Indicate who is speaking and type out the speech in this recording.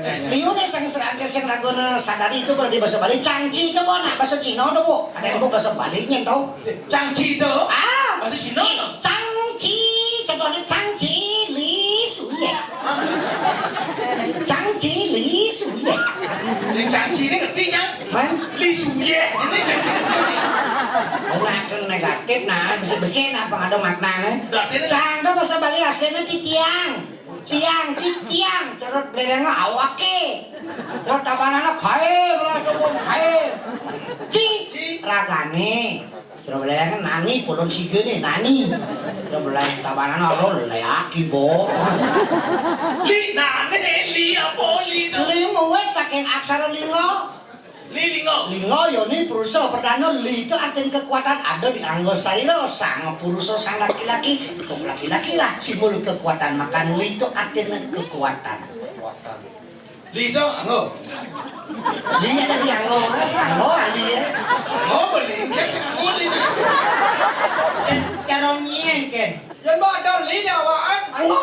Speaker 1: Liu nih sang raguna sadari itu berarti bahasa Bali. Cangci itu bu, nah bahasa Cina tuh bu. Ada yang bu bahasa Balinya tau.
Speaker 2: Cangci itu?
Speaker 1: Ah,
Speaker 2: bahasa Cina no?
Speaker 1: Cangci, contohnya Cangci Li Su Ye. Cangci Li Su Ye.
Speaker 2: Yang Cangci ini ngerti kan? Li Su Ye. Ini Cangci ngerti.
Speaker 1: Nah, kan negatif nah, bersih-bersih nah, apa ada maknanya? Cang itu bahasa Bali aslinya titiang. Tiang, terus belengnya awak ke, terus tabanannya khair lah, dukung khair, ragane, terus belengnya nani, pulun sigene nani, terus beleng tabanannya rol laki bo,
Speaker 2: Li nane li apa li?
Speaker 1: li muwet saking aksara lingo, lingo yoni purusa perdana li itu artinya kekuatan ada di anggota sarira sang purusa sang laki-laki untuk laki-laki lah simbol kekuatan makan li itu artinya kekuatan
Speaker 2: Li itu anggo
Speaker 1: li ada di anggo ali ya
Speaker 2: beli kasi anggo li
Speaker 1: carong yen ken
Speaker 2: yang ba ada li awaan
Speaker 1: anggo